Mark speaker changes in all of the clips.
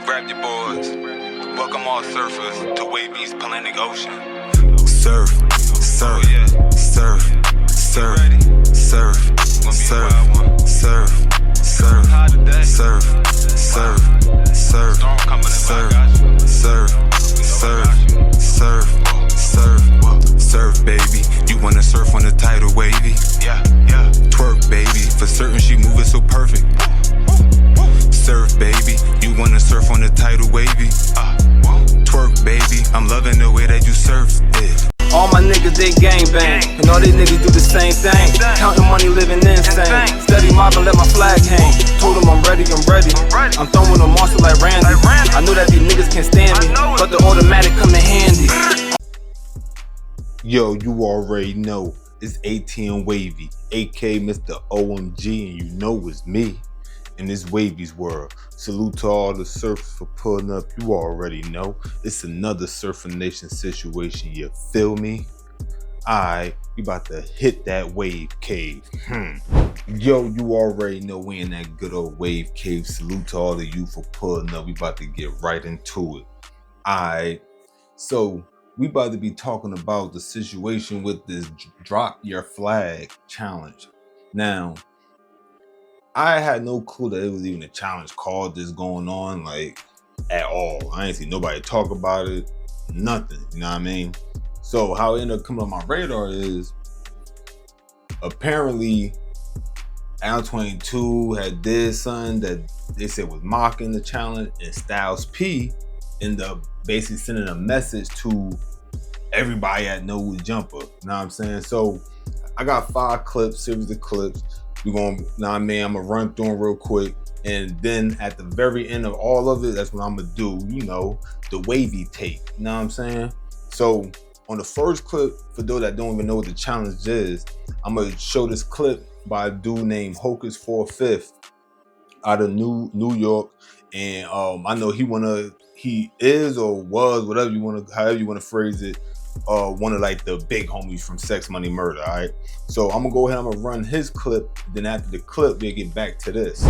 Speaker 1: Grab your boards. Welcome all surfers to Wavvy's Atlantic Ocean. Surf, surf, surf, surf, surf, surf, surf, surf, surf, surf, surf, surf, surf, surf, surf, baby. You wanna surf on the title, Wavy? Yeah. Twerk, baby. For certain, she moving so perfect. Surf, baby. You wanna surf on the title, Wavy? Twerk, baby. I'm loving the way that you surf it.
Speaker 2: All my niggas, they gangbang, and all these niggas do the same thing. Counting money, living insane. Steady mobbing, let my flag hang. Told them I'm ready. I'm throwing them monster like Randy. I know that these niggas can't stand me, but the automatic come in handy.
Speaker 3: Yo, you already know it's ATM Wavy, aka Mr. OMG, and you know it's me in this Wavy's world. Salute to all the surfers for pulling up. You already know it's another Surfing Nation situation. You feel me? Alright, we about to hit that wave cave. Yo, you already know we in that good old wave cave. Salute to all of you for pulling up. We about to get right into it. Alright, so we about to be talking about the situation with this drop your flag challenge. Now, I had no clue that it was even a challenge called this going on, like, at all. I ain't see nobody talk about it, nothing, you know what I mean? So how it ended up coming on my radar is, apparently, Adam22 had did something that they said was mocking the challenge, and Styles P ended up basically sending a message to everybody at nojumper, you know what I'm saying? So I got 5 clips, series of clips. We're gonna, I'm gonna run through them real quick, and then at the very end of all of it, that's what I'm gonna do, you know, the Wavy take, you know what I'm saying? So on the first clip, for those that don't even know what the challenge is, I'm gonna show this clip by a dude named Hocus 4/5 out of New York, and I know he is or was, whatever you wanna, however you wanna phrase it, one of like the big homies from Sex Money Murder. All right, so I'm gonna go ahead, I'm gonna run his clip, then after the clip we'll get back to this.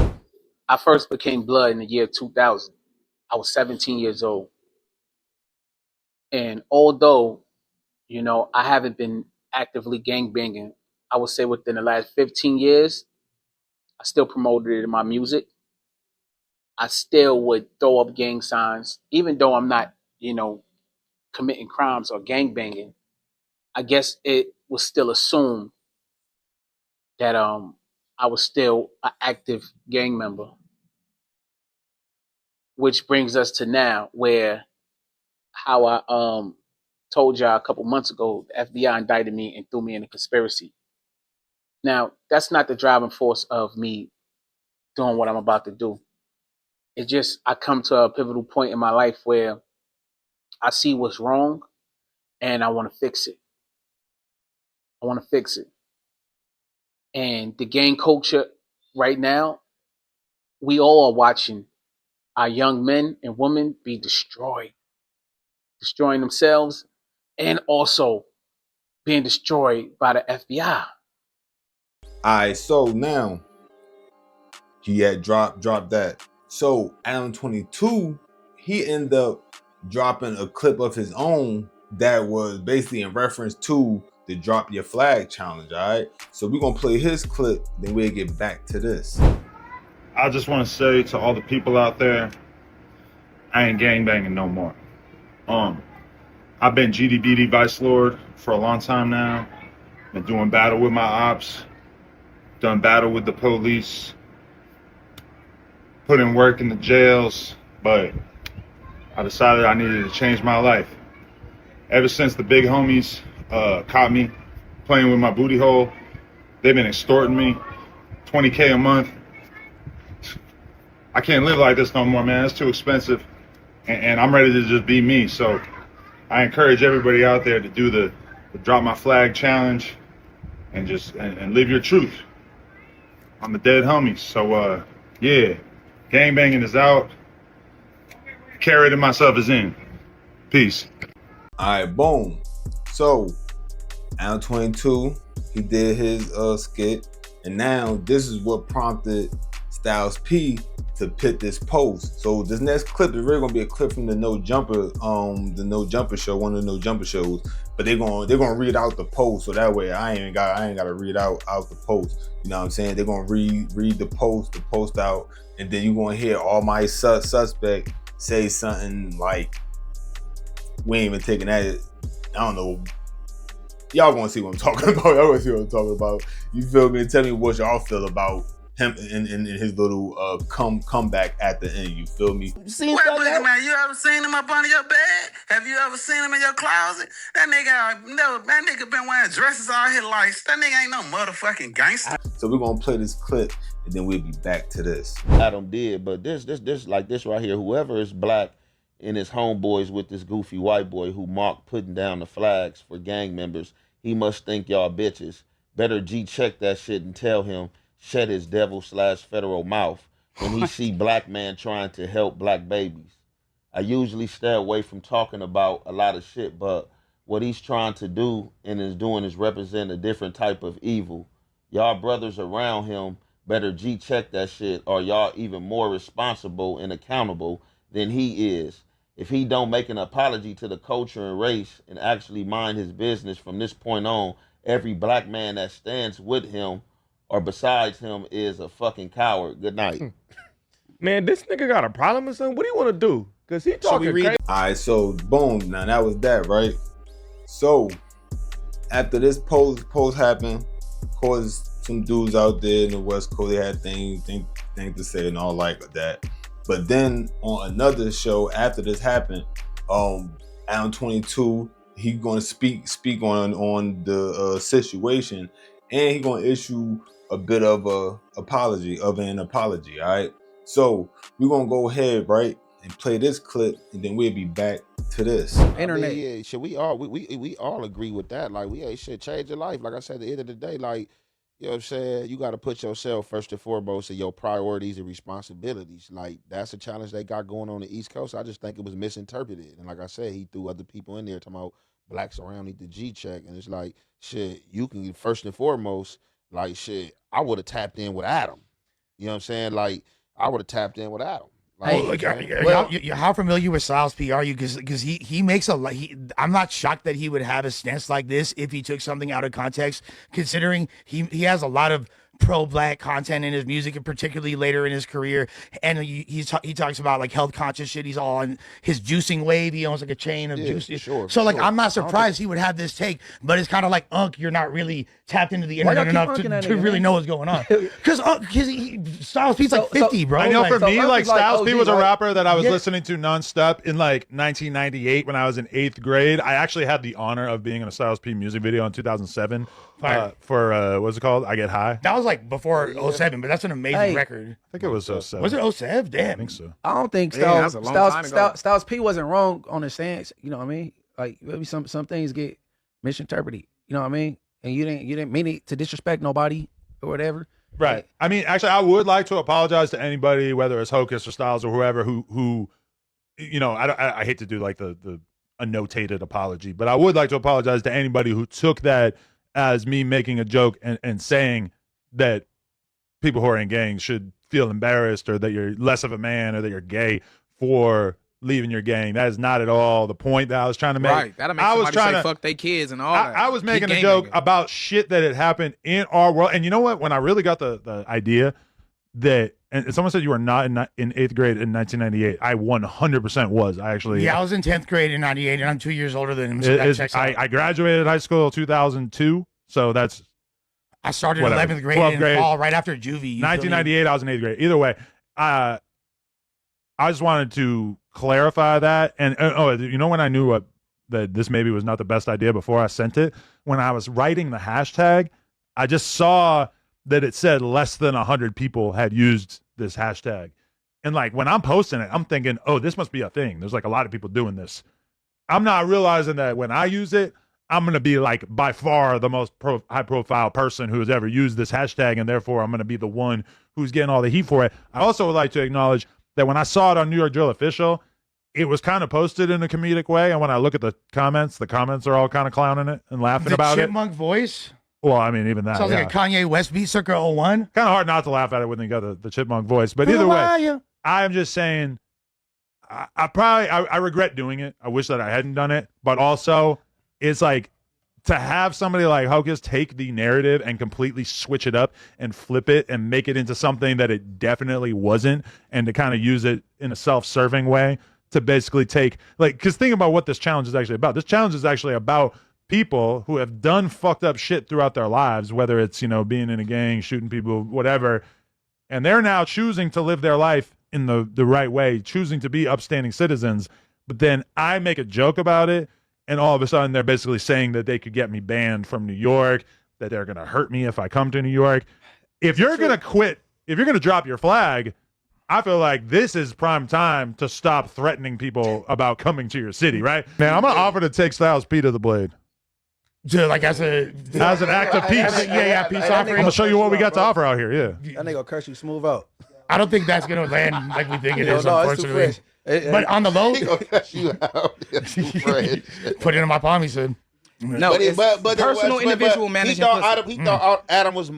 Speaker 4: I first became blood in the year 2000. I was 17 years old, and although, you know, I haven't been actively gangbanging, I would say within the last 15 years, I still promoted it in my music. I still would throw up gang signs, even though I'm not, you know, committing crimes or gangbanging. I guess it was still assumed that I was still an active gang member. Which brings us to now, where how I told y'all a couple months ago, the FBI indicted me and threw me in a conspiracy. Now, that's not the driving force of me doing what I'm about to do. It's just I come to a pivotal point in my life where I see what's wrong and I want to fix it. And the gang culture right now, we all are watching our young men and women be destroying themselves and also being destroyed by the FBI.
Speaker 3: Alright, so now he had dropped that. So Adam22, he ended up dropping a clip of his own that was basically in reference to the drop your flag challenge. All right, so we're gonna play his clip, then we'll get back to this.
Speaker 5: I just want to say to all the people out there, I ain't gangbanging no more. I've been GDBD Vice Lord for a long time now. Been doing battle with my ops, done battle with the police, put in work in the jails, but I decided I needed to change my life. Ever since the big homies caught me playing with my booty hole, they've been extorting me, 20K a month. I can't live like this no more, man. It's too expensive, and I'm ready to just be me. So I encourage everybody out there to do the drop my flag challenge and just and live your truth. I'm the dead homies. So yeah, gangbanging is out. Carrot and myself is in. Peace.
Speaker 3: All right, boom. So Adam22, he did his skit, and now this is what prompted Styles P to pit this post. So this next clip is really gonna be a clip from the No Jumper, show, one of the No Jumper shows. But they're gonna read out the post, so that way I ain't gotta read out the post. You know what I'm saying? They're gonna read the post out, and then you're gonna hear all my suspect say something like, "We ain't even taking that." I don't know. Y'all gonna see what I'm talking about. Y'all gonna see what I'm talking about. You feel me? Tell me what y'all feel about him in his little comeback at the end. You feel me?
Speaker 6: Well, man, you ever seen him up under your bed? Have you ever seen him in your closet? That nigga been wearing dresses all his life. That nigga ain't no motherfucking gangster.
Speaker 3: So we're gonna play this clip and then we'll be back to this.
Speaker 7: Adam did, but this like this right here, whoever is black and his homeboys with this goofy white boy who Mark putting down the flags for gang members, he must think y'all bitches. Better G-check that shit and tell him shut his devil/federal mouth when he see black man trying to help black babies. I usually stay away from talking about a lot of shit, but what he's trying to do and is doing is represent a different type of evil. Y'all brothers around him better G-check that shit, or y'all even more responsible and accountable than he is. If he don't make an apology to the culture and race and actually mind his business from this point on, every black man that stands with him or besides him is a fucking coward. Good night.
Speaker 8: Man, this nigga got a problem or something? What do you want to do? Because he talking crazy.
Speaker 3: All right, so boom. Now that was that, right? So after this post happened, of course, some dudes out there in the West Coast, they had things to say and all like that. But then on another show after this happened, Adam22, he gonna speak on the situation, and he gonna issue a bit of an apology. All right. So we're gonna go ahead, right, and play this clip, and then we'll be back to this.
Speaker 7: Internet. I mean, yeah, should we all agree with that? Like, we should change your life. Like I said, at the end of the day, like, you know what I'm saying? You got to put yourself first and foremost in your priorities and responsibilities. Like, that's a challenge they got going on the East Coast. I just think it was misinterpreted. And like I said, he threw other people in there talking about blacks around need the G-check. And it's like, shit, you can, first and foremost, like, shit, I would have tapped in with Adam. You know what I'm saying? Like, I would have tapped in with Adam. Like,
Speaker 9: how familiar with Styles P are you? Because he makes I'm not shocked that he would have a stance like this if he took something out of context, considering he has a lot of pro-black content in his music, and particularly later in his career. And he talks about like health conscious shit. He's all on his juicing wave. He owns like a chain of juice.
Speaker 7: Sure,
Speaker 9: so like, I'm not surprised he would have this take, but it's kind of like, you're not really tapped into the internet enough to really know what's going on. Because Styles P's like 50, bro.
Speaker 5: I know, for me, like Styles P was a
Speaker 9: right?
Speaker 5: rapper that I was listening to nonstop in like 1998 when I was in 8th grade. I actually had the honor of being in a Styles P music video in 2007 for what's it called? I Get High.
Speaker 9: That was like before 07, but that's an amazing record.
Speaker 5: I think it was 07.
Speaker 9: Was it 07? Damn.
Speaker 5: I think so.
Speaker 4: I don't think Styles P wasn't wrong on his stance. You know what I mean? Like, maybe some things get misinterpreted. You know what I mean? And you didn't mean it to disrespect nobody or whatever.
Speaker 5: Right.
Speaker 4: Like,
Speaker 5: I mean, actually, I would like to apologize to anybody, whether it's Hocus or Styles or whoever, who you know, I hate to do like the annotated apology, but I would like to apologize to anybody who took that as me making a joke and saying that people who are in gangs should feel embarrassed, or that you're less of a man, or that you're gay for leaving your gang. That is not at all the point that I was trying to make.
Speaker 10: Right. That'll make somebody say fuck they kids and all that.
Speaker 5: I was making a joke about shit that had happened in our world. And you know what? When I really got the idea that, and someone said you were not in 8th grade in 1998, I 100% was. I actually...
Speaker 9: Yeah, I was in 10th grade in 98, and I'm 2 years older than him. So that checks out.
Speaker 5: I graduated high school in 2002, so that's...
Speaker 9: I started 11th grade in fall, right after juvie.
Speaker 5: 1998, I was in 8th grade. Either way, I just wanted to clarify that. And you know when I knew that this maybe was not the best idea before I sent it? When I was writing the hashtag, I just saw that it said less than 100 people had used this hashtag. And like, when I'm posting it, I'm thinking, oh, this must be a thing. There's like a lot of people doing this. I'm not realizing that when I use it, I'm going to be like by far the most high profile person who has ever used this hashtag. And therefore I'm going to be the one who's getting all the heat for it. I also would like to acknowledge that when I saw it on New York Drill Official, it was kind of posted in a comedic way. And when I look at the comments are all kind of clowning it and laughing about it.
Speaker 9: The chipmunk voice?
Speaker 5: Well, I mean, even that.
Speaker 9: Sounds like a Kanye West beat circa 01.
Speaker 5: Kind of hard not to laugh at it when you got the chipmunk voice. But either way, I'm just saying, I regret doing it. I wish that I hadn't done it. But also, it's like to have somebody like Hocus take the narrative and completely switch it up and flip it and make it into something that it definitely wasn't, and to kind of use it in a self-serving way to basically take, like, because think about what this challenge is actually about. This challenge is actually about people who have done fucked up shit throughout their lives, whether it's, you know, being in a gang, shooting people, whatever, and they're now choosing to live their life in the right way, choosing to be upstanding citizens. But then I make a joke about it, and all of a sudden they're basically saying that they could get me banned from New York, that they're going to hurt me if I come to New York. If you're going to quit, if you're going to drop your flag, I feel like this is prime time to stop threatening people about coming to your city, right? Man, I'm going to offer to take Styles P to the Blade.
Speaker 9: Like as an act of peace. Peace offering.
Speaker 5: I'm going to show you what we got to offer out here, yeah.
Speaker 11: That nigga gonna curse you smooth out.
Speaker 9: I don't think that's going to land like we think it is,
Speaker 11: no,
Speaker 9: unfortunately. But on the low,
Speaker 7: He gonna cuss you out.
Speaker 9: put it in my palm, he said.
Speaker 10: No, but personal individual management.
Speaker 7: He thought Adam was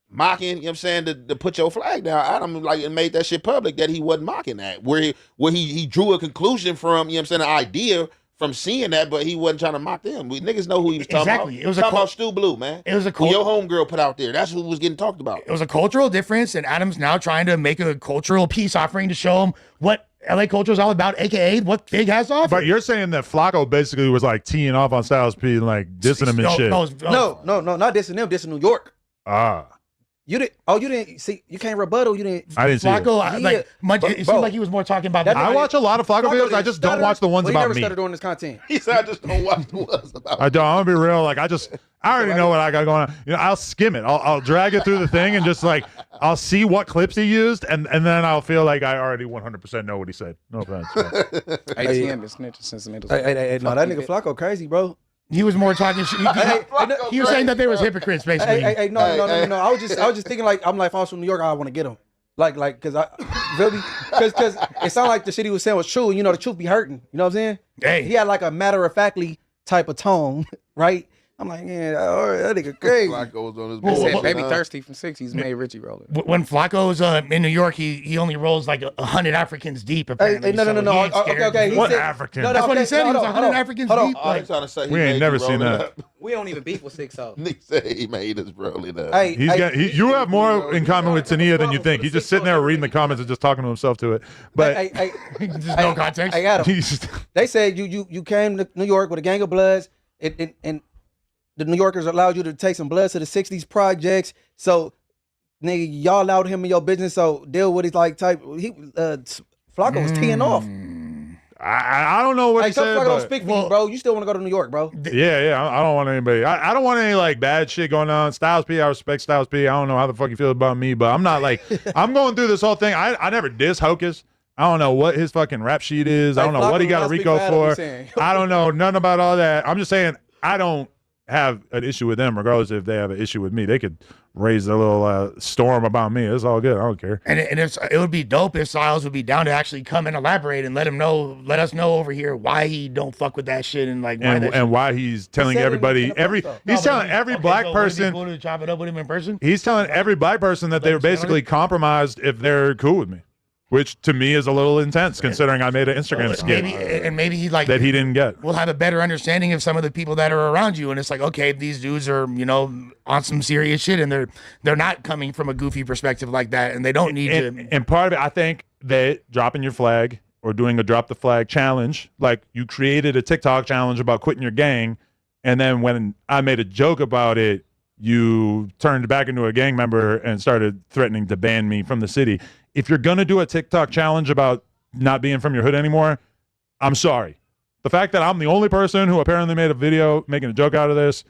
Speaker 7: mocking, you know what I'm saying, to put your flag down. Adam made that shit public that he wasn't mocking that. Where he drew a conclusion from, you know what I'm saying, an idea from seeing that, but he wasn't trying to mock them. Niggas know who he was talking about.
Speaker 9: It was
Speaker 7: talking about Stu Blue, man.
Speaker 9: It was
Speaker 7: who your homegirl put out there. That's who was getting talked about.
Speaker 9: It was a cultural difference, and Adam's now trying to make a cultural peace offering to show him what LA culture is all about, aka what Big has to offer.
Speaker 5: But you're saying that Flacco basically was like teeing off on Styles P and like dissing him and shit.
Speaker 11: No, not dissing them, dissing New York. You didn't see. You can't rebuttal. You didn't.
Speaker 5: I didn't see
Speaker 9: Flacco. It seemed like he was more talking about.
Speaker 5: I watch a lot of Flacco videos. I just don't watch the ones about me.
Speaker 11: He never started doing this content.
Speaker 7: He said, "I just don't watch the ones about."
Speaker 5: I don't. I'm gonna be real. Like I already know what I got going on. You know, I'll skim it. I'll drag it through the thing and just like I'll see what clips he used, and then I'll feel like I already 100% know what he said. No offense.
Speaker 10: ATM is snitching since the middle.
Speaker 11: No, that nigga Flacco crazy, bro.
Speaker 9: He was more talking shit. He was saying that they was hypocrites, basically.
Speaker 11: No. I was just thinking like, I'm like, if I was from New York, I want to get him. Because it sounded like the shit he was saying was true. And, you know, the truth be hurting. You know what I'm saying?
Speaker 9: Hey.
Speaker 11: He had like a matter-of-factly type of tone, right? I'm like, yeah, that nigga crazy.
Speaker 7: Flacco's on his
Speaker 10: board. Baby Thirsty from 6, he's made Richie rolling.
Speaker 9: When Flacco's in New York, he only rolls like 100 Africans deep, apparently.
Speaker 11: No. Okay.
Speaker 5: What African?
Speaker 9: That's what he said. He was 100 Africans deep.
Speaker 7: I'm trying to say
Speaker 5: we ain't never seen that.
Speaker 10: We don't even beef with 6 out.
Speaker 7: Nick said he made us rolling up.
Speaker 5: You have more in common with Tania than you think. He's just sitting there reading the comments and just talking to himself to it. But
Speaker 9: there's no context.
Speaker 11: They said you came to New York with a gang of bloods, and the New Yorkers allowed you to take some blood to the 60s projects. So, nigga, y'all allowed him in your business. So, deal with his like type. Flacco was teeing off.
Speaker 5: I don't know what he said.
Speaker 11: Flacco don't speak for you, bro. You still want to go to New York, bro?
Speaker 5: Yeah. I don't want anybody. I don't want any like bad shit going on. Styles P, I respect Styles P. I don't know how the fuck you feel about me, but I'm not like I'm going through this whole thing. I never diss Hocus. I don't know what his fucking rap sheet is. I don't know what he got a Rico for. I don't know nothing about all that. I'm just saying I don't have an issue with them, regardless if they have an issue with me. They could raise a little storm about me. It's all good. I don't care.
Speaker 9: And it would be dope if Styles would be down to actually come and elaborate and let us know over here why he don't fuck with that shit and like
Speaker 5: why he's telling everybody he's telling every black person
Speaker 9: to chop it up with him in person.
Speaker 5: He's telling every black person that they're basically compromised if they're cool with me. Which to me is a little intense, considering I made an Instagram skit.
Speaker 9: Maybe he like
Speaker 5: that he didn't get.
Speaker 9: We'll have a better understanding of some of the people that are around you, and it's like, okay, these dudes are, you know, on some serious shit, and they're not coming from a goofy perspective like that, and they don't need to.
Speaker 5: And part of it, I think that dropping your flag or doing a drop the flag challenge, like you created a TikTok challenge about quitting your gang, and then when I made a joke about it, you turned back into a gang member and started threatening to ban me from the city. If you're going to do a TikTok challenge about not being from your hood anymore, I'm sorry. The fact that I'm the only person who apparently made a video making a joke out of this,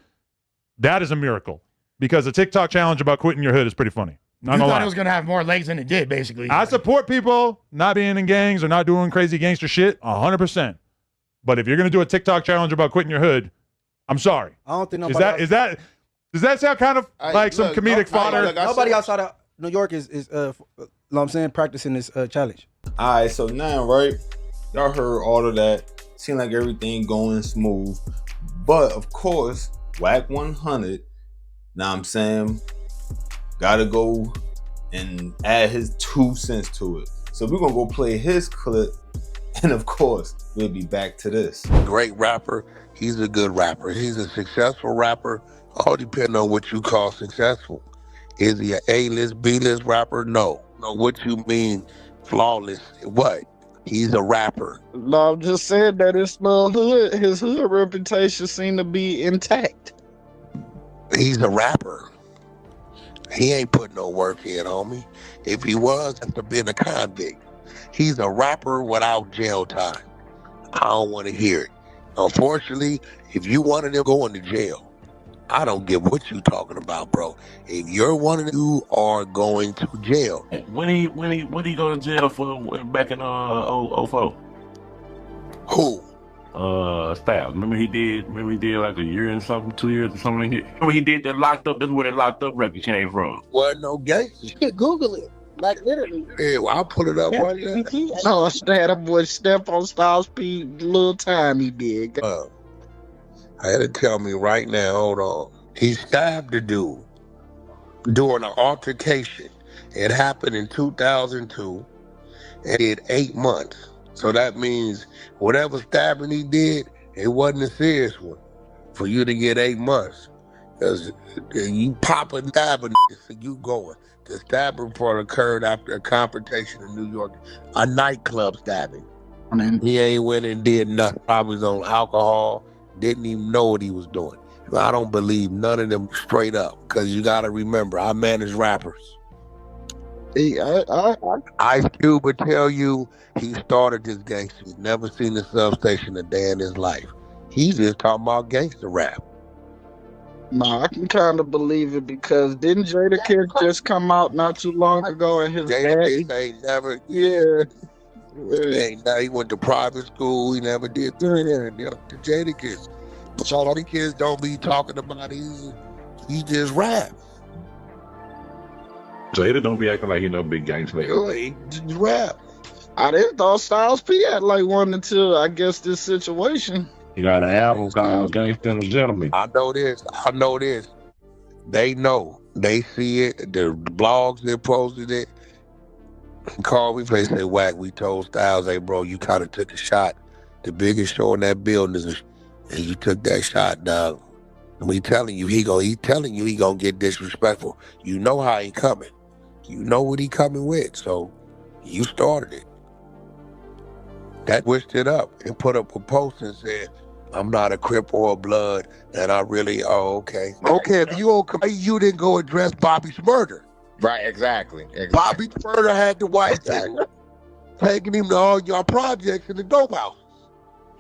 Speaker 5: that is a miracle. Because a TikTok challenge about quitting your hood is pretty funny.
Speaker 9: You thought it was going to have more legs than it did, basically.
Speaker 5: I support people not being in gangs or not doing crazy gangster shit 100%. But if you're going to do a TikTok challenge about quitting your hood, I'm sorry.
Speaker 11: I don't think nobody
Speaker 5: does that sound kind of like some comedic fodder?
Speaker 11: Nobody outside of New York is know what I'm saying, practicing this challenge.
Speaker 3: All right, so now, right, y'all heard all of that. Seemed like everything going smooth. But, of course, Whack 100 Now I'm saying, gotta go and add his 2 cents to it. So we're gonna go play his clip, and of course, we'll be back to this.
Speaker 12: Great rapper. He's a good rapper. He's a successful rapper. All depends on what you call successful. Is he an A-list, B-list rapper? No. No, what you mean flawless? What? He's a rapper.
Speaker 13: No, I'm just saying that his hood reputation seemed to be intact.
Speaker 12: He's a rapper. He ain't put no work in, homie. If he was, after being a convict. He's a rapper without jail time. I don't want to hear it. Unfortunately, if you wanted him going to jail, I don't give what you talking about, bro. If you're one of them, you are going to jail.
Speaker 14: When he go to jail for back in 04?
Speaker 12: Who?
Speaker 14: Styles. Remember he did like a year and something, 2 years or something. Remember he did that locked up. That's where that locked up record came from.
Speaker 12: Wasn't no gangster.
Speaker 13: You can Google it. Like literally.
Speaker 12: Yeah, well, I'll pull it up right now.
Speaker 13: No, that boy step on Styles P little time he did.
Speaker 12: I had to tell me right now, hold on. He stabbed the dude during an altercation. It happened in 2002 and did 8 months. So that means whatever stabbing he did, it wasn't a serious one for you to get 8 months. Because you pop a stabbing, you going. The stabbing part occurred after a confrontation in New York, a nightclub stabbing. He ain't went and did nothing. Probably was on alcohol, didn't even know what he was doing. I don't believe none of them straight up, because you got to remember, I manage rappers. Ice Cube would tell you he started this gangster. He's never seen a substation a day in his life. He's just talking about gangster rap.
Speaker 13: No, I can kind of believe it because didn't Jadakiss just come out not too long ago and his
Speaker 12: Jadakiss ain't never, he went to private school. He never did Jadakiss. So all the kids don't be talking about he just rap.
Speaker 14: Jada don't be acting like he no big gangster.
Speaker 12: He just rap.
Speaker 13: I didn't thought Styles P had like one until I guess this situation.
Speaker 14: He got an album called Gangsta and a Gentleman.
Speaker 12: I know this. They know. They see it. The blogs that posted it. Carl, we say, whack. We told Styles, hey, bro, you kind of took a shot. The biggest show in that building is, and you took that shot, dog. And he telling you he gonna get disrespectful. You know how he coming. You know what he coming with. So you started it. That wished it up and put up a post and said, I'm not a Crip or a Blood, and I really, okay. Okay, if you didn't go address Bobby's murder.
Speaker 15: Right, exactly.
Speaker 12: Bobby's murder had the white taking him to all your projects in the dope house.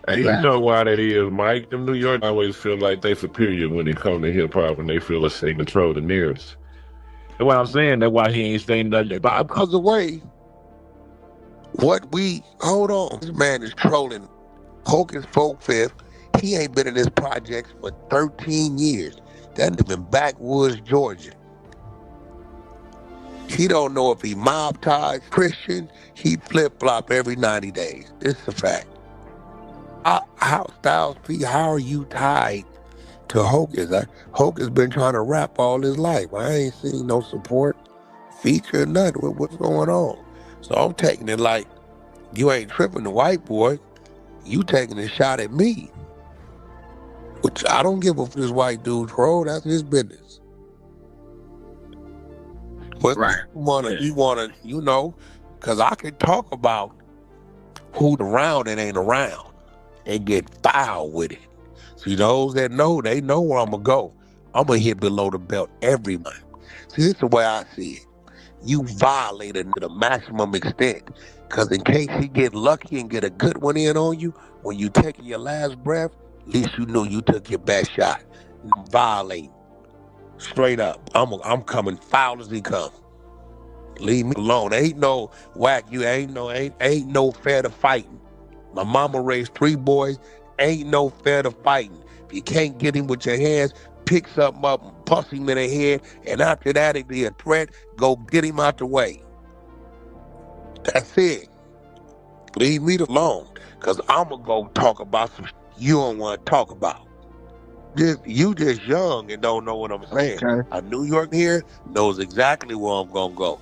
Speaker 14: And you know why that is, Mike. Them New York always feel like they superior when it comes to hip hop, and they feel like they control the nearest. That's what I'm saying. That's why he ain't saying nothing about.
Speaker 12: Because hold on. This man is trolling Hocus Folk Fifth. He ain't been in his projects for 13 years. That nigga in backwoods, Georgia. He don't know if he mob ties, Christian. He flip-flop every 90 days. This is a fact. How Styles P, how are you tied to Hocus? Hocus been trying to rap all his life. I ain't seen no support, feature, nothing. What's going on? So I'm taking it like, you ain't tripping the white boy. You taking a shot at me. Which I don't give a this white dude troll. That's his business. But you wanna, because I can talk about who's around and ain't around and get foul with it. See, those that know, they know where I'm gonna go. I'm gonna hit below the belt every month. See, this is the way I see it. You violated to the maximum extent. Because in case he get lucky and get a good one in on you, when you taking your last breath, at least you knew you took your best shot. Violate. Straight up. I'm coming foul as he come. Leave me alone. Ain't no whack. You ain't no fair to fighting. My mama raised 3 boys. Ain't no fair to fighting. If you can't get him with your hands, pick something up and bust him in the head. And after that, it be a threat. Go get him out the way. That's it. Leave me alone. Because I'm going to go talk about some you don't want to talk about. You just young and don't know what I'm saying.
Speaker 13: Okay.
Speaker 12: A New York here knows exactly where I'm gonna go.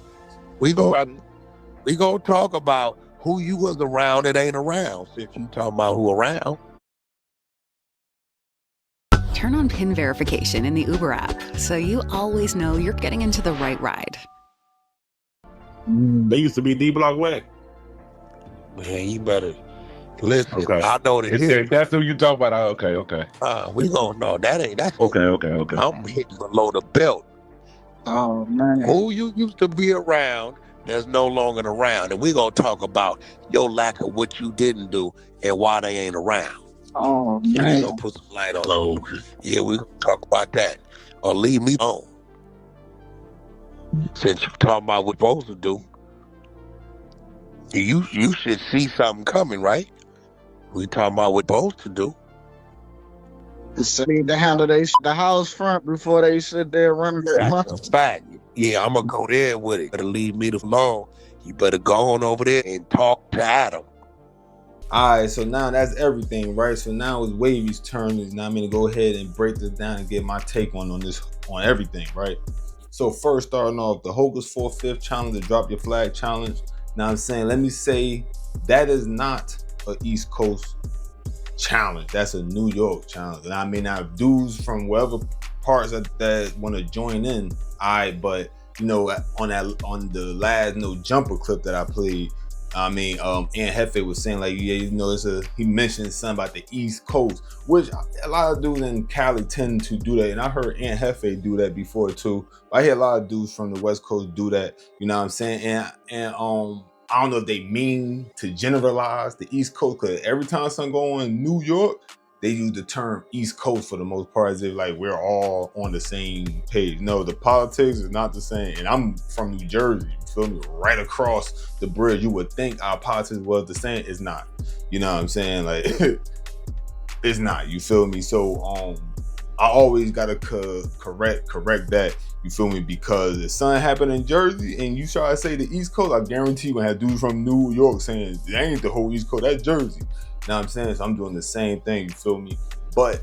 Speaker 12: We gonna talk about who you was around that ain't around. Since you talking about who around.
Speaker 15: Turn on PIN verification in the Uber app so you always know you're getting into the right ride.
Speaker 14: They used to be D Block Whack.
Speaker 12: Man, you better listen.
Speaker 14: Okay.
Speaker 12: I know that
Speaker 14: That's who you talk about. Oh, okay.
Speaker 12: we gonna know that's
Speaker 14: Okay.
Speaker 12: I'm hitting below the belt.
Speaker 13: Oh man.
Speaker 12: Who you used to be around that's no longer around. And we gonna talk about your lack of what you didn't do and why they ain't around.
Speaker 13: Oh
Speaker 12: We
Speaker 13: man.
Speaker 12: gonna put some light on it. Yeah, we gonna talk about that. Or leave me alone. Since you're talking about what you're supposed to do, you should see something coming, right? We talking about what you're supposed to do.
Speaker 13: So they need to handle the house front before they sit there running their mouth.
Speaker 12: That's a fact. Yeah, I'm gonna go there with it. Better leave me alone. You better go on over there and talk to Adam.
Speaker 3: Alright, so now that's everything, right? So now it's Wavvy's turn. Now I'm gonna go ahead and break this down and get my take on everything, right? So first, starting off, the Hocus 4/5 challenge, the Drop Your Flag challenge. Now I'm saying, let me say, that is not an East Coast challenge. That's a New York challenge. And I mean, now dudes from wherever parts that want to join in, but you know, on the last No Jumper clip that I played, I mean, Aunt Hefe was saying like, yeah, you know, he mentioned something about the East Coast, which a lot of dudes in Cali tend to do that, and I heard Aunt Hefe do that before too. I hear a lot of dudes from the West Coast do that. You know what I'm saying? And I don't know if they mean to generalize the East Coast, because every time something go on in New York, they use the term East Coast for the most part, as if like we're all on the same page. No, the politics is not the same. And I'm from New Jersey, you feel me? Right across the bridge. You would think our politics was the same. It's not. You know what I'm saying? Like, it's not. You feel me? So I always gotta correct that. You feel me? Because if something happened in Jersey and you try to say the East Coast, I guarantee you gonna have dudes from New York saying that ain't the whole East Coast, that's Jersey. You know what I'm saying? So I'm doing the same thing, you feel me? But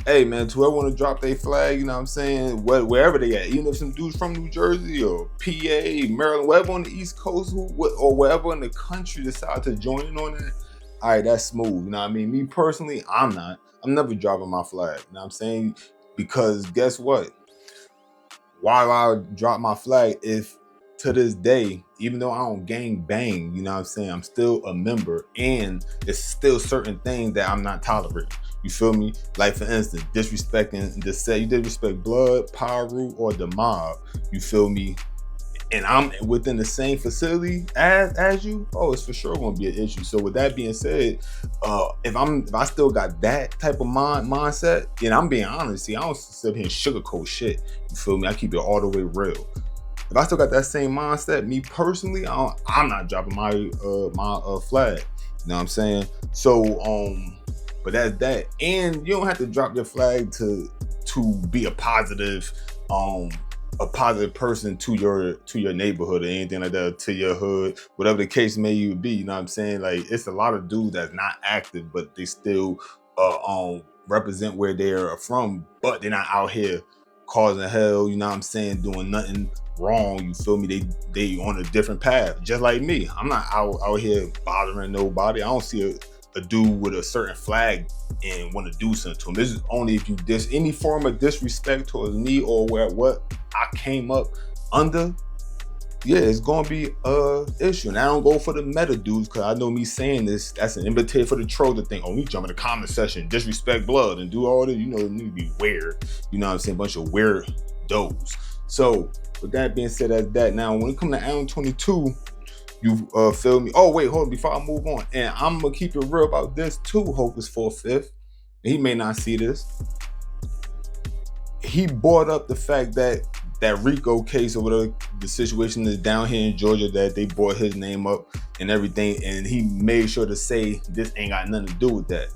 Speaker 3: hey man, to whoever wanna drop their flag, you know what I'm saying, wherever they at, even if some dudes from New Jersey or PA, Maryland, wherever on the East Coast or wherever in the country decide to join in on that, all right, that's smooth. You know what I mean? Me personally, I'm never dropping my flag. You know what I'm saying? Because guess what? Why I drop my flag if to this day, even though I don't gang bang, you know what I'm saying, I'm still a member, and it's still certain things that I'm not tolerating. You feel me? Like for instance, disrespecting you disrespect Blood, Power Root, or the mob. You feel me? And I'm within the same facility as you, it's for sure gonna be an issue. So with that being said, if I still got that type of mindset, and I'm being honest, see, I don't sit here and sugarcoat shit. You feel me? I keep it all the way real. If I still got that same mindset, me personally, I'm not dropping my flag. You know what I'm saying? So but that's that. And you don't have to drop your flag to be a positive person to your neighborhood or anything like that, to your hood, whatever the case may be. You know what I'm saying? Like, it's a lot of dudes that's not active, but they still represent where they're from, but they're not out here causing hell, you know what I'm saying, doing nothing wrong. You feel me? They on a different path, just like me. I'm not out here bothering nobody. I don't see a dude with a certain flag and want to do something to him. This is only if you any form of disrespect towards me or what I came up under. Yeah, it's gonna be a issue. And I don't go for the meta dudes, because I know me saying this, that's an invitation for the troll to think, me jump in the comment section, disrespect Blood and do all this, you know, it need to be weird. You know what I'm saying? Bunch of weird does. So with that being said, that's that. Now when it comes to Adam22, you feel me? Oh wait, hold on, before I move on. And I'm gonna keep it real about this too, Hocus 4/5. He may not see this. He brought up the fact that Rico case or whatever the situation is down here in Georgia, that they brought his name up and everything, and he made sure to say this ain't got nothing to do with that.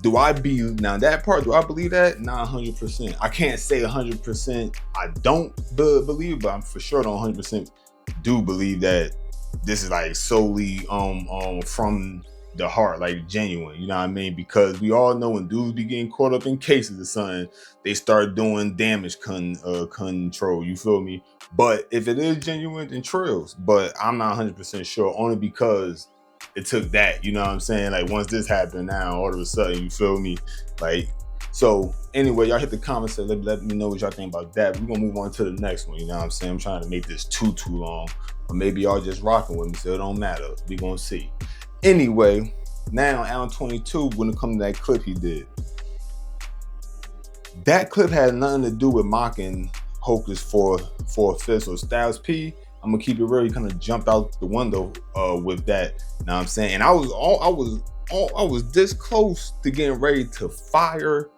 Speaker 3: Do I believe that? Not 100%. I can't say 100% I don't believe, but I'm for sure don't 100% do believe that this is like solely from the heart, like genuine, you know what I mean? Because we all know when dudes be getting caught up in cases or something, they start doing damage control, you feel me? But if it is genuine, then trills. But I'm not 100% sure, only because it took that, you know what I'm saying? Like once this happened now, all of a sudden, you feel me? Like, so anyway, y'all hit the comments and let me know what y'all think about that. We're gonna move on to the next one, you know what I'm saying? I'm trying to make this too long, or maybe y'all just rocking with me, so it don't matter. We gonna see. Anyway, now Adam22, when it comes to that clip he did, that clip had nothing to do with mocking Hocus for a Fifth. So Styles P, I'm gonna keep it real, he kind of jumped out the window with that. You know what I'm saying? And I was this close to getting ready to fire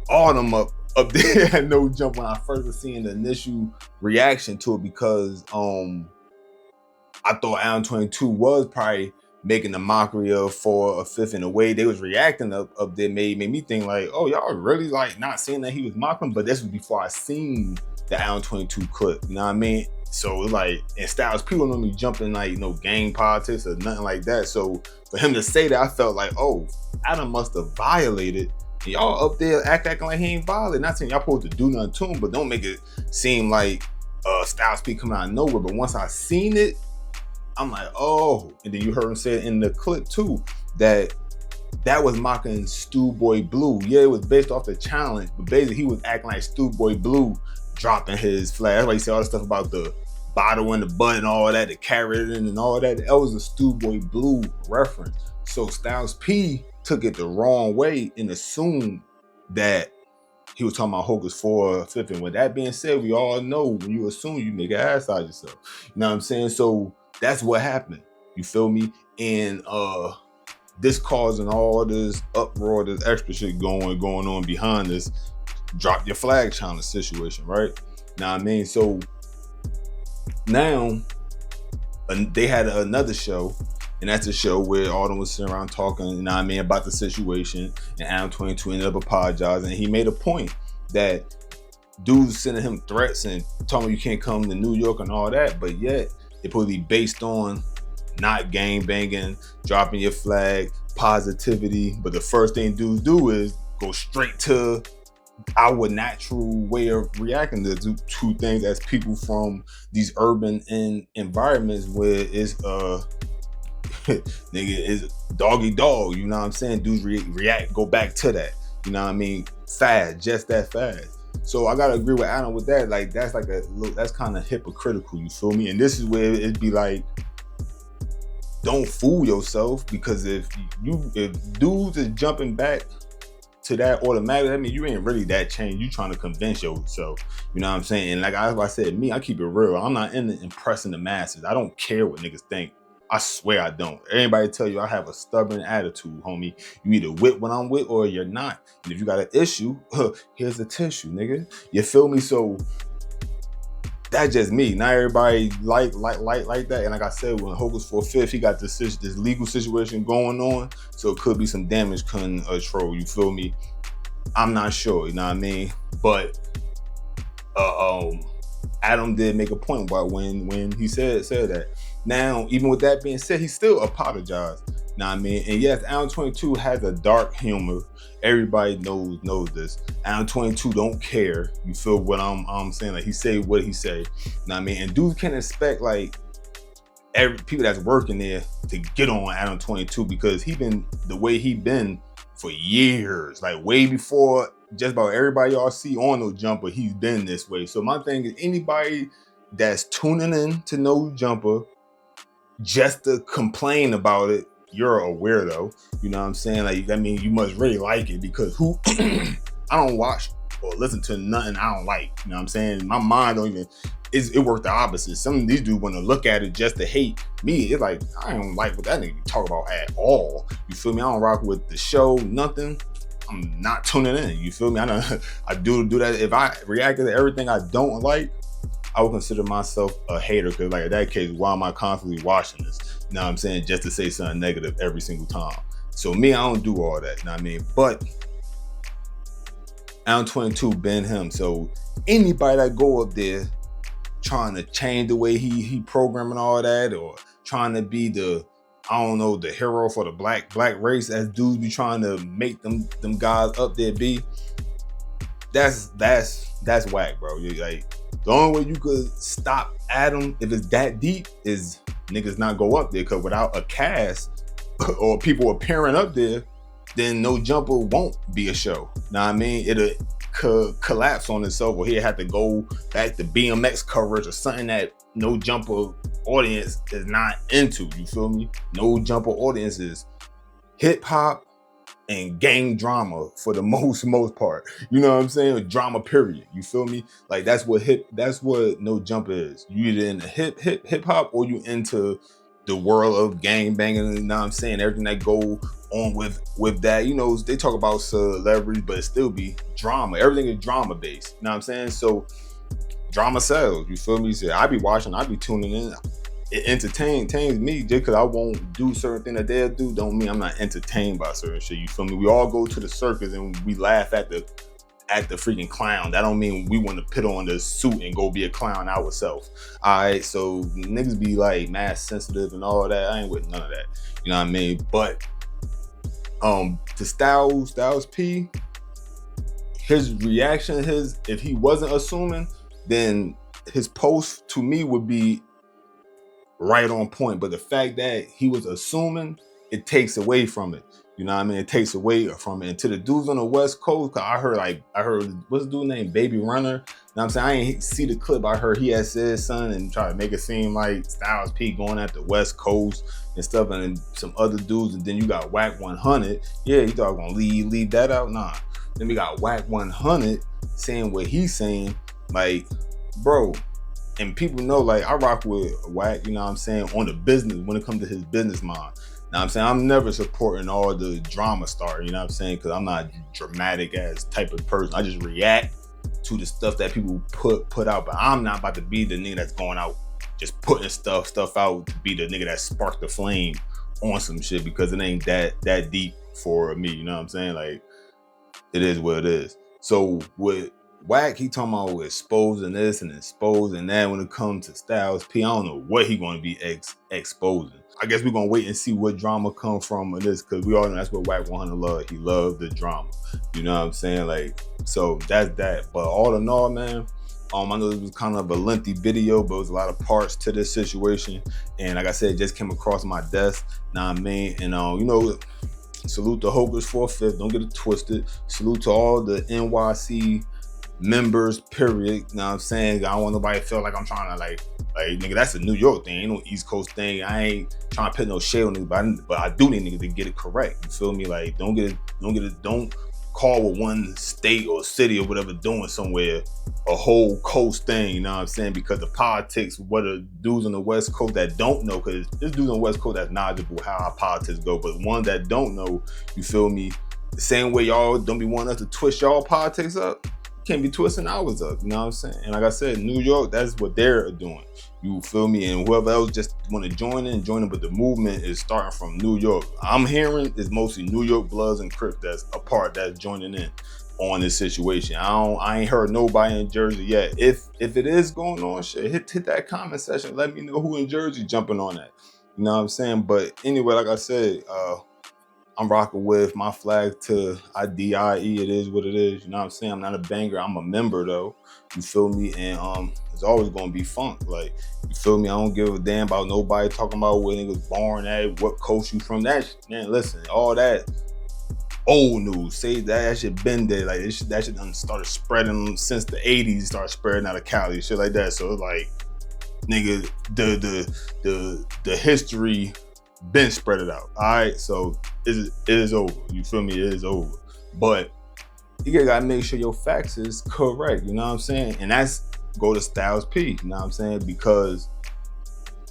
Speaker 3: Autumn up there at No Jump when I first was seeing the initial reaction to it, because I thought Adam22 was probably making a mockery of For a Fifth, in a way they was reacting up there made me think like, oh, y'all really like not saying that he was mocking. But this was before I seen the Adam22 clip, you know what I mean? So like, and Styles people don't normally jump in like, you know, gang politics or nothing like that. So for him to say that, I felt like, oh, Adam must have violated. And y'all up there acting like he ain't violated. Not saying y'all supposed to do nothing to him, but don't make it seem like Styles P coming out of nowhere. But once I seen it, I'm like, oh. And then you heard him say it in the clip too, that was mocking Stewboy Blue. Yeah, it was based off the challenge, but basically he was acting like Stewboy Blue dropping his flag. That's why you say all the stuff about the bottle in the butt and all that, the carrot and all that. That was a Stewboy Blue reference. So Styles P took it the wrong way and assumed that he was talking about Hocus for a Fifth. And with that being said, we all know when you assume, you make an ass out of yourself. You know what I'm saying? So that's what happened. You feel me? And this causing all this uproar, this extra shit going on behind this drop your flag challenge situation, right? Now I mean, so now they had another show, and that's a show where Autumn was sitting around talking, you know what I mean, about the situation, and Adam22 ended up apologizing. And he made a point that dudes sending him threats and telling him you can't come to New York and all that, but yet it probably based on not gang banging, dropping your flag, positivity. But the first thing dudes do is go straight to our natural way of reacting to two things as people from these urban environments where it's nigga, is doggy dog, you know what I'm saying? Dudes react, go back to that, you know what I mean? Fast, just that fast. So I gotta agree with Adam with that. Like that's like that's kind of hypocritical, you feel me? And this is where it'd be like, don't fool yourself, because if dudes is jumping back to that automatically, I mean, you ain't really that changed. You trying to convince yourself, you know what I'm saying? And like I said, me, I keep it real. I'm not into impressing the masses. I don't care what niggas think. I swear I don't. Everybody tell you I have a stubborn attitude, homie. You either with what I'm with or you're not. And if you got an issue, here's the tissue, nigga. You feel me? So that's just me. Not everybody like that. And like I said, when Hocus for a Fifth, he got this legal situation going on, so it could be some damage control. You feel me? I'm not sure. You know what I mean? But Adam did make a point about when he said that. Now, even with that being said, he still apologized. You know what I mean? And yes, Adam22 has a dark humor. Everybody knows this. Adam22 don't care. You feel what I'm saying? Like he say what he say. You know what I mean? And dudes can't expect like people that's working there to get on Adam22, because he been the way he been for years, like way before just about everybody y'all see on No Jumper. He's been this way. So my thing is, anybody that's tuning in to No Jumper just to complain about it, you're a weirdo. You know what I'm saying? Like, I mean, you must really like it, because who I don't watch or listen to nothing I don't like. You know what I'm saying? My mind don't even, it worked the opposite. Some of these dudes want to look at it just to hate me. It's like, I don't like what that nigga talk about at all. You feel me? I don't rock with the show, nothing. I'm not tuning in. You feel me? I do that. If I reacted to everything I don't like, I would consider myself a hater, because like in that case, why am I constantly watching this? You know what I'm saying? Just to say something negative every single time. So me, I don't do all that, you know what I mean? But Adam22 been him. So anybody that go up there trying to change the way he programming all that, or trying to be the I don't know, the hero for the black race, as dudes be trying to make them guys up there be. That's whack, bro. Like, the only way you could stop Adam if it's that deep is niggas not go up there, because without a cast or people appearing up there, then No Jumper won't be a show. Know what I mean? It'll collapse on itself, or he'll have to go back to BMX coverage or something that No Jumper audience is not into. You feel me? No Jumper audience is hip hop and gang drama for the most part. You know what I'm saying? Drama, period. You feel me? Like, that's what No Jumper is. You either into hip hop, or you into the world of gang banging. You know what I'm saying? Everything that go on with that. You know, they talk about celebrities, but it still be drama. Everything is drama based. You know what I'm saying? So drama sells. You feel me? So I be watching, I be tuning in. It entertains me. Just because I won't do certain things that they'll do, don't mean I'm not entertained by certain shit. You feel me? We all go to the circus and we laugh at the freaking clown. That don't mean we want to put on the suit and go be a clown ourselves. Alright, so niggas be like mad sensitive and all that. I ain't with none of that. You know what I mean? But to Styles P, his reaction, if he wasn't assuming, then his post to me would be right on point. But the fact that he was assuming, it takes away from it. You know what I mean? It takes away from it. And to the dudes on the West Coast, I heard what's the dude named Baby Runner? You know what I'm saying? I ain't see the clip. I heard he had said something and try to make it seem like Styles P going at the West Coast and stuff, and some other dudes. And then you got Whack 100. Yeah, you thought I was gonna leave that out? Nah. Then we got Whack 100 saying what he's saying. Like, bro, and people know, like, I rock with Whack, you know what I'm saying, on the business, when it comes to his business mind. Now I'm saying, I'm never supporting all the drama star, you know what I'm saying, because I'm not dramatic ass type of person. I just react to the stuff that people put out, but I'm not about to be the nigga that's going out just putting stuff out to be the nigga that sparked the flame on some shit, because it ain't that deep for me, you know what I'm saying? Like, it is what it is. So with Whack, he talking about exposing this and exposing that. When it comes to Styles P, I don't know what he gonna be exposing. I guess we're gonna wait and see what drama come from this, because we all know that's what Whack 100 love. He loved the drama. You know what I'm saying? Like, so that's that. But all in all, man, I know it was kind of a lengthy video, but it was a lot of parts to this situation. And like I said, it just came across my desk. Now I mean, and you know, salute the Hokers 4/5. Don't get it twisted. Salute to all the NYC members, period. You know what I'm saying? I don't want nobody to feel like I'm trying to like nigga, that's a New York thing, ain't no East Coast thing. I ain't trying to put no shade on niggas, but I do need niggas to get it correct. You feel me? Like, don't call with one state or city or whatever doing somewhere a whole coast thing, you know what I'm saying? Because the politics, what are dudes on the West Coast that don't know, because there's dudes on the West Coast that's knowledgeable how our politics go, but ones that don't know, you feel me? The same way y'all don't be wanting us to twist y'all politics up, can't be twisting ours up, you know what I'm saying? And like I said, New York, that's what they're doing. You feel me? And whoever else just want to join in, but the movement is starting from New York. I'm hearing it's mostly New York Bloods and Crips that's a part that's joining in on this situation. I ain't heard nobody in Jersey yet. If it is going on, shit, hit that comment section. Let me know who in Jersey jumping on that. You know what I'm saying? But anyway, like I said, I'm rocking with my flag to IDIE. It is what it is. You know what I'm saying? I'm not a banger. I'm a member though. You feel me? And it's always gonna be funk. Like, you feel me? I don't give a damn about nobody talking about where niggas born at, what coast you from. That man, listen, all that old news. Say that shit been there. Like, that shit done started spreading since the 80s. Started spreading out of Cali, shit like that. So it's like, nigga, the history been spread it out. All right, so it is over. You feel me? It is over. But you gotta make sure your facts is correct. You know what I'm saying? And that's go to Styles P. You know what I'm saying? Because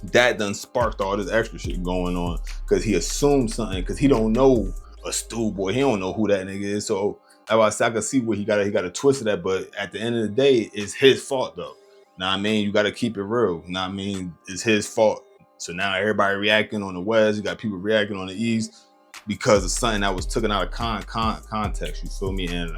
Speaker 3: that done sparked all this extra shit going on. Because he assumed something. Because he don't know a stool boy. He don't know who that nigga is. So that's why I can see where he got to twist it at. But at the end of the day, it's his fault though. Know what I mean? You got to keep it real. Know what I mean? It's his fault. So now everybody reacting on the West, you got people reacting on the East because of something that was taken out of context. You feel me? And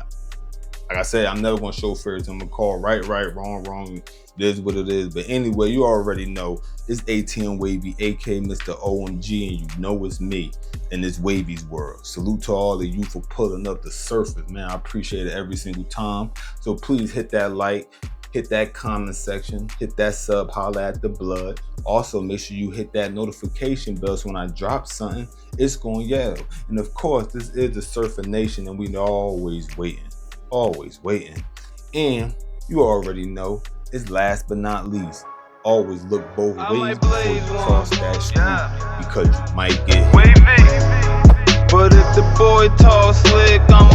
Speaker 3: Like I said, I'm never gonna show favorites. I'm gonna call right, wrong, wrong. It is what it is. But anyway, you already know it's ATM Wavy, aka Mr. OMG, and you know it's me in this Wavy's world. Salute to all of you for pulling up the surface, man. I appreciate it every single time. So please hit that like, hit that comment section, hit that sub, holla at the blood. Also, make sure you hit that notification bell so when I drop something, it's gonna yell. And of course, this is the Surfer Nation, and we always waiting. Always waiting. And you already know it's last but not least. Always look both ways before you cross that street because you might get hit.
Speaker 2: But if the boy tall slick, I'm